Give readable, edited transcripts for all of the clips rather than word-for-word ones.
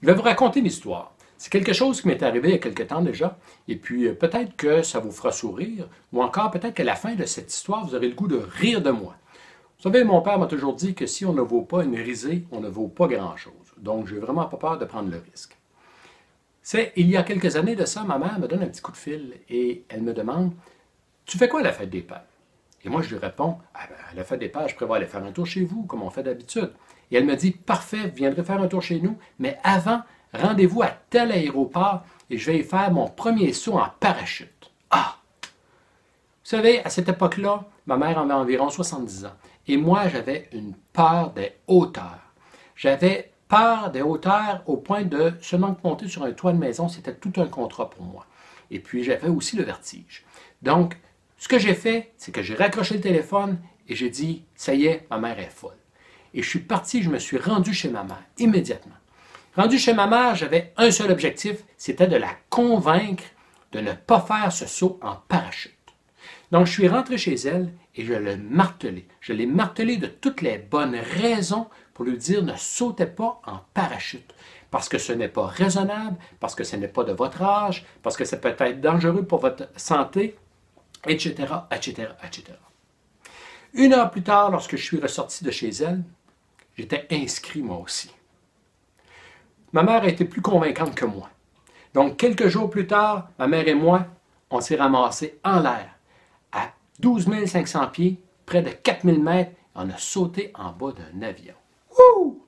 Je vais vous raconter une histoire. C'est quelque chose qui m'est arrivé il y a quelque temps déjà, et puis peut-être que ça vous fera sourire, ou encore peut-être qu'à la fin de cette histoire, vous aurez le goût de rire de moi. Vous savez, mon père m'a toujours dit que si on ne vaut pas une risée, on ne vaut pas grand-chose. Donc, je n'ai vraiment pas peur de prendre le risque. Il y a quelques années de ça, ma mère me donne un petit coup de fil et elle me demande « Tu fais quoi à la fête des pères? » Et moi, je lui réponds « À la fête des pères, je prévois aller faire un tour chez vous, comme on fait d'habitude. » Et elle me dit « Parfait, vous viendrez faire un tour chez nous, mais avant, rendez-vous à tel aéroport et je vais y faire mon premier saut en parachute. » Ah! Vous savez, à cette époque-là, ma mère avait environ 70 ans. Et moi, j'avais une peur des hauteurs. J'avais peur des hauteurs au point de seulement monter sur un toit de maison, c'était tout un contrat pour moi. Et puis, j'avais aussi le vertige. Donc, ce que j'ai fait, c'est que j'ai raccroché le téléphone et j'ai dit, ça y est, ma mère est folle. Et je suis parti, je me suis rendu chez ma mère, immédiatement. Rendu chez ma mère, j'avais un seul objectif, c'était de la convaincre de ne pas faire ce saut en parachute. Donc, je suis rentré chez elle et je l'ai martelé. Je l'ai martelé de toutes les bonnes raisons pour lui dire ne sautez pas en parachute. Parce que ce n'est pas raisonnable, parce que ce n'est pas de votre âge, parce que ça peut être dangereux pour votre santé, etc., etc., etc. Une heure plus tard, lorsque je suis ressorti de chez elle, j'étais inscrit moi aussi. Ma mère a été plus convaincante que moi. Donc, quelques jours plus tard, ma mère et moi, on s'est ramassés en l'air. À 12 500 pieds, près de 4 000 mètres, on a sauté en bas d'un avion. Wouh!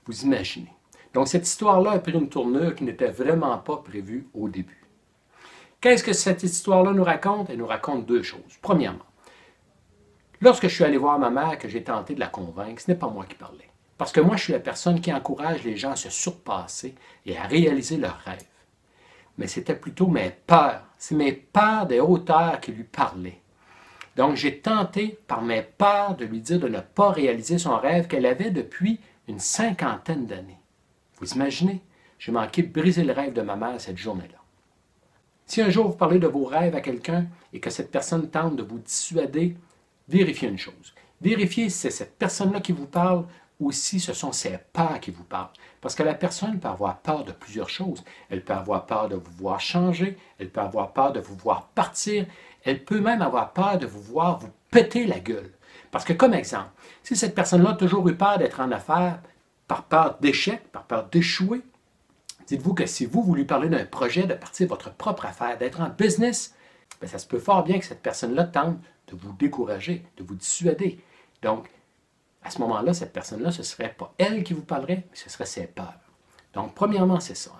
Vous imaginez. Donc, cette histoire-là a pris une tournure qui n'était vraiment pas prévue au début. Qu'est-ce que cette histoire-là nous raconte? Elle nous raconte deux choses. Premièrement, lorsque je suis allé voir ma mère, que j'ai tenté de la convaincre, ce n'est pas moi qui parlais. Parce que moi, je suis la personne qui encourage les gens à se surpasser et à réaliser leurs rêves. Mais c'était plutôt mes peurs. C'est mes peurs des hauteurs qui lui parlaient. Donc, j'ai tenté, par mes peurs, de lui dire de ne pas réaliser son rêve qu'elle avait depuis une cinquantaine d'années. Vous imaginez? J'ai manqué de briser le rêve de ma mère cette journée-là. Si un jour vous parlez de vos rêves à quelqu'un et que cette personne tente de vous dissuader, vérifiez une chose. Vérifiez si c'est cette personne-là qui vous parle ou si ce sont ses peurs qui vous parlent. Parce que la personne peut avoir peur de plusieurs choses. Elle peut avoir peur de vous voir changer, elle peut avoir peur de vous voir partir, elle peut même avoir peur de vous voir vous péter la gueule. Parce que, comme exemple, si cette personne-là a toujours eu peur d'être en affaires par peur d'échec, par peur d'échouer, dites-vous que si vous lui parlez d'un projet, de partir votre propre affaire, d'être en business, bien, ça se peut fort bien que cette personne-là tente de vous décourager, de vous dissuader. Donc, à ce moment-là, cette personne-là, ce ne serait pas elle qui vous parlerait, mais ce serait ses peurs. Donc, premièrement, c'est ça.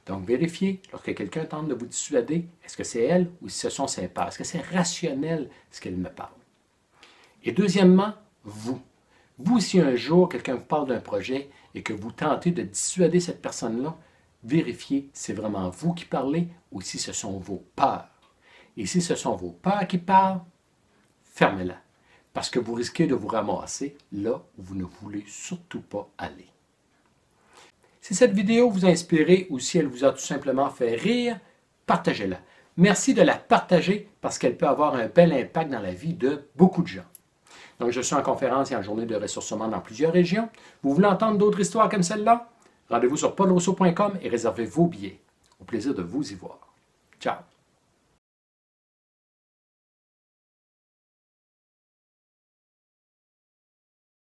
Donc, vérifiez, lorsque quelqu'un tente de vous dissuader, est-ce que c'est elle ou si ce sont ses peurs? Est-ce que c'est rationnel ce qu'elle me parle? Et deuxièmement, vous. Vous, si un jour quelqu'un vous parle d'un projet et que vous tentez de dissuader cette personne-là, vérifiez si c'est vraiment vous qui parlez ou si ce sont vos peurs. Et si ce sont vos peurs qui parlent, fermez-la. Parce que vous risquez de vous ramasser là où vous ne voulez surtout pas aller. Si cette vidéo vous a inspiré ou si elle vous a tout simplement fait rire, partagez-la. Merci de la partager parce qu'elle peut avoir un bel impact dans la vie de beaucoup de gens. Donc, je suis en conférence et en journée de ressourcement dans plusieurs régions. Vous voulez entendre d'autres histoires comme celle-là? Rendez-vous sur paulrousseau.com et réservez vos billets. Au plaisir de vous y voir. Ciao!